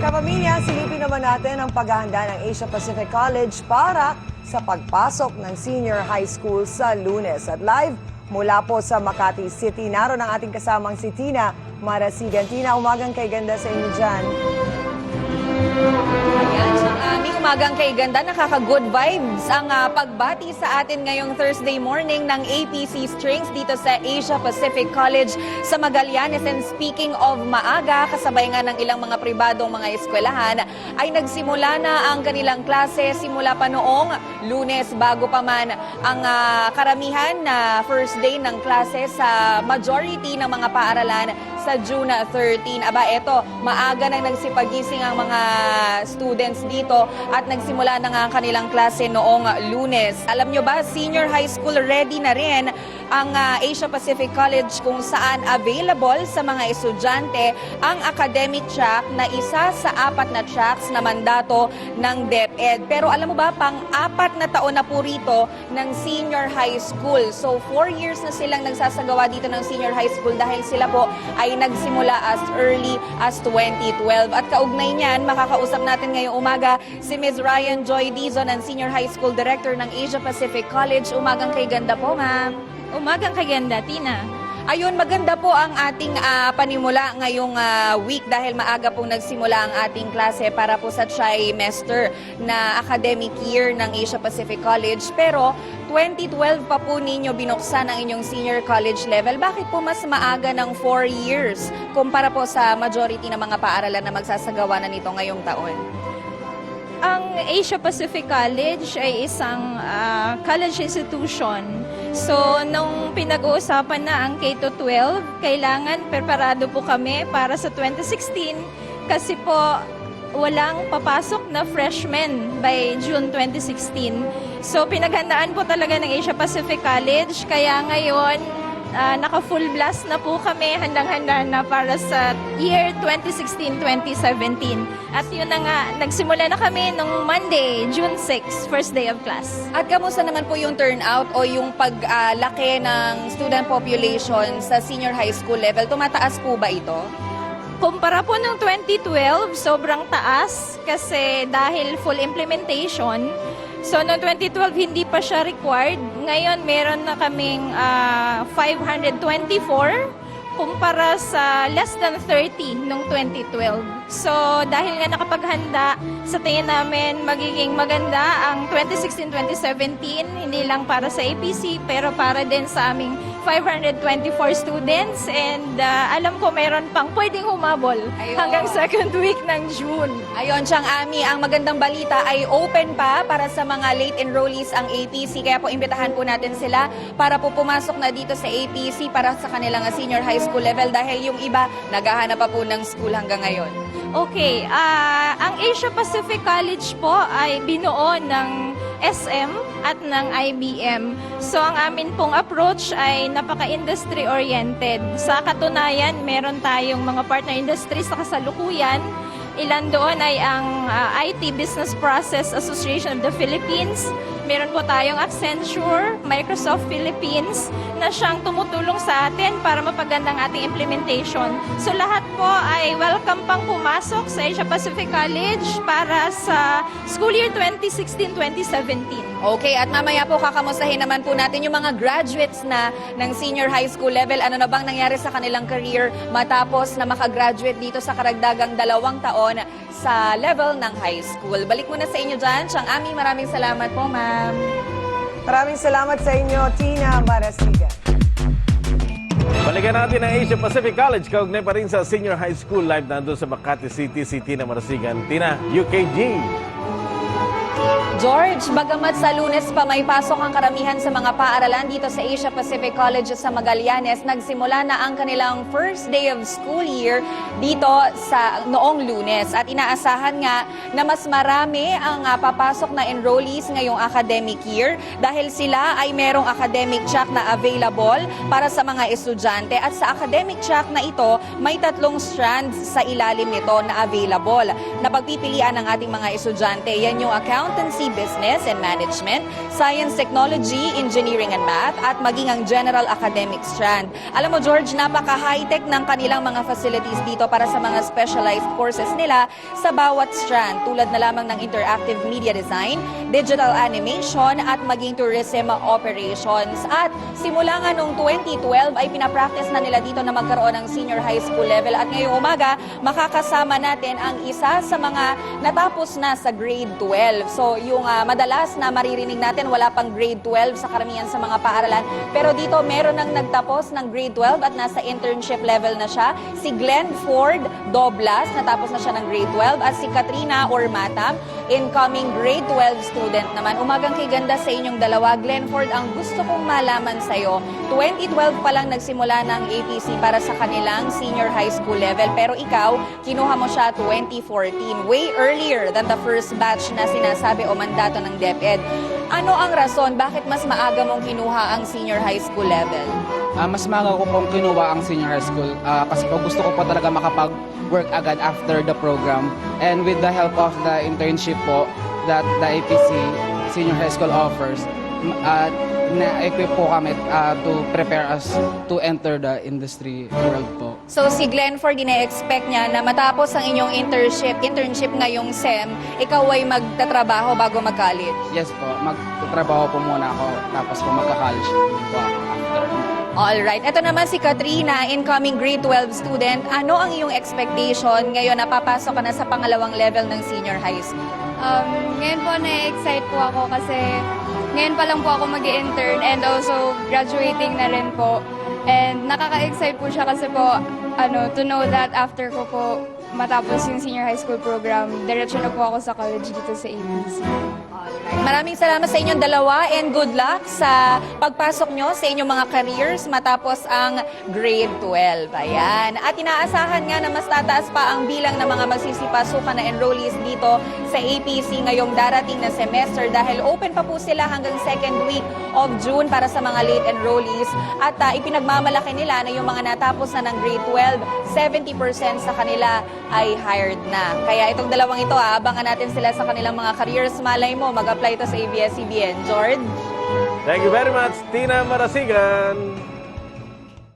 Kapamilya, silipin naman natin ang paghahanda ng Asia Pacific College para sa pagpasok ng senior high school sa Lunes. At live mula po sa Makati City, naroon ang ating kasamang si Tina Marasigan. Tina, umagang kay ganda sa inyo dyan. Ayan, so aming umagang kay ganda, nakaka-good vibes ang pagbati sa atin ngayong Thursday morning ng APC Strings dito sa Asia Pacific College sa Magallanes. And speaking of maaga, kasabay nga ng ilang mga pribadong mga eskwelahan, ay nagsimula na ang kanilang klase simula pa noong Lunes bago pa man ang karamihan na first day ng klase sa majority ng mga paaralan sa June 13. Aba, eto, maaga nang nagsipagising ang mga students dito at nagsimula na nga ang kanilang klase noong Lunes. Alam nyo ba, senior high school ready na rin ang Asia Pacific College kung saan available sa mga estudyante ang academic track na isa sa 4 na tracks na mandato ng DepEd. Pero alam mo ba, pang-4 na taon na po rito ng senior high school. So 4 years na silang nagsasagawa dito ng senior high school dahil sila po ay nagsimula as early as 2012. At kaugnay niyan, makakausap natin ngayong umaga si Ms. Ryan Joy Dizon, ang Senior High School Director ng Asia Pacific College. Umagang kay ganda po, ma'am. Umagang kay ganda, Tina. Ayun, maganda po ang ating panimula ngayong week dahil maaga pong nagsimula ang ating klase para po sa trimester na academic year ng Asia Pacific College. Pero 2012 pa po ninyo binuksan ang inyong senior college level. Bakit po mas maaga ng 4 years kumpara po sa majority ng mga paaralan na magsasagawa na nito ngayong taon? Ang Asia Pacific College ay isang college institution. So, nung pinag-uusapan na ang K-12, kailangan preparado po kami para sa 2016 kasi po walang papasok na freshmen by June 2016. So, pinaghandaan po talaga ng Asia Pacific College. Kaya ngayon, naka-full blast na po kami, handang-handa na para sa year 2016-2017. At yun na nga, nagsimula na kami nung Monday, June 6, first day of class. At kamusta naman po yung turnout o yung paglaki ng student population sa senior high school level? Tumataas po ba ito? Kumpara po ng 2012, sobrang taas kasi dahil full implementation. So, noong 2012, hindi pa siya required. Ngayon, meron na kaming 524 kumpara sa less than 30 noong 2012. So, dahil nga nakapaghanda, sa tingin namin magiging maganda ang 2016-2017, hindi lang para sa APC, pero para din sa aming 524 students. And alam ko meron pang pwedeng humabol hanggang second week ng June. Ayon, Chang Ami, ang magandang balita ay open pa para sa mga late enrollees ang APC. Kaya po imbitahan po natin sila para po pumasok na dito sa APC para sa kanilang senior high school level dahil yung iba naghahanap pa po ng school hanggang ngayon. Okay, ang Asia Pacific College po ay binuo ng SM at ng IBM. So ang amin pong approach ay napaka-industry oriented. Sa katunayan, meron tayong mga partner industries sa kasalukuyan. Ilan doon ay ang IT Business Process Association of the Philippines. Meron po tayong Accenture, Microsoft Philippines na siyang tumutulong sa atin para mapaganda ang ating implementation. So lahat po ay welcome pang pumasok sa Asia Pacific College para sa school year 2016-2017. Okay, at mamaya po kakamustahin naman po natin yung mga graduates na ng senior high school level. Ano na bang nangyari sa kanilang career matapos na makagraduate dito sa karagdagang 2 taon sa level ng high school. Balik muna sa inyo dyan. Chang Ami, maraming salamat po, ma'am. Maraming salamat sa inyo, Tina Marasigan. Balikan natin ang Asia Pacific College. Kaugnay pa rin sa senior high school live nandun sa Makati City, si Tina Marasigan. Tina, UKG. George, bagamat sa Lunes pa may pasok ang karamihan sa mga paaralan dito sa Asia Pacific College sa Magallanes, nagsimula na ang kanilang first day of school year dito sa noong Lunes. At inaasahan nga na mas marami ang papasok na enrollees ngayong academic year dahil sila ay merong academic track na available para sa mga estudyante. At sa academic track na ito, may 3 strands sa ilalim nito na available na pagpipilian ng ating mga estudyante. Yan yung accountancy, Accountancy, Business and Management, Science, Technology, Engineering and Math, at maging ang General Academic strand. Alam mo, George, napaka-high-tech ng kanilang mga facilities dito para sa mga specialized courses nila sa bawat strand, tulad na lamang ng Interactive Media Design, Digital Animation, at maging Tourism Operations. At simula nga noong 2012 ay pinapractice na nila dito na magkaroon ng senior high school level. At ngayong umaga, makakasama natin ang isa sa mga natapos na sa grade 12. So yung madalas na maririnig natin, wala pang grade 12 sa karamihan sa mga paaralan. Pero dito meron nang nagtapos ng grade 12 at nasa internship level na siya. Si Glenn Ford Doblas, natapos na siya ng grade 12. At si Katrina Ormatam, incoming grade 12 student naman. Umagang kay ganda sa inyong dalawa. Glenn Ford, ang gusto kong malaman sa'yo, 2012 pa lang nagsimula ng APC para sa kanilang senior high school level. Pero ikaw, kinuha mo siya 2014, way earlier than the first batch na sinasabi o mandato ng DepEd. Ano ang rason? Bakit mas maaga mong kinuha ang senior high school level? Mas maaga ko pong kinuha ang senior high school kasi po gusto ko po talaga makapag-work agad after the program. And with the help of the internship po that the APC Senior High School offers, na-equip po kami to prepare us to enter the industry world po. So si Glenn Ford, ine-expect niya na matapos ang inyong internship ngayong SEM, ikaw ay magtatrabaho bago mag-college. Yes po, magtatrabaho po muna ako tapos po magka-college po ako after. Alright. Ito naman si Katrina, incoming grade 12 student. Ano ang iyong expectation ngayon na papasok ka na sa pangalawang level ng senior high school? Ngayon po na-excite po ako kasi ngayon pa lang po ako mag-intern and also graduating na rin po. And nakaka-excite po siya kasi po to know that after ko po matapos yung senior high school program, diretso na po ako sa college dito sa APC. Maraming salamat sa inyong dalawa and good luck sa pagpasok nyo sa inyong mga careers matapos ang grade 12. Ayan. At inaasahan nga na mas tataas pa ang bilang ng mga magsisipasukan na enrollees dito sa APC ngayong darating na semester dahil open pa po sila hanggang second week of June para sa mga late enrollees. At ipinagmamalaki nila na yung mga natapos na ng grade 12, 70% sa kanila ay hired na. Kaya itong dalawang ito, abangan natin sila sa kanilang mga careers. Malay mo, mag-apply ito sa ABS-CBN. George? Thank you very much, Tina Marasigan.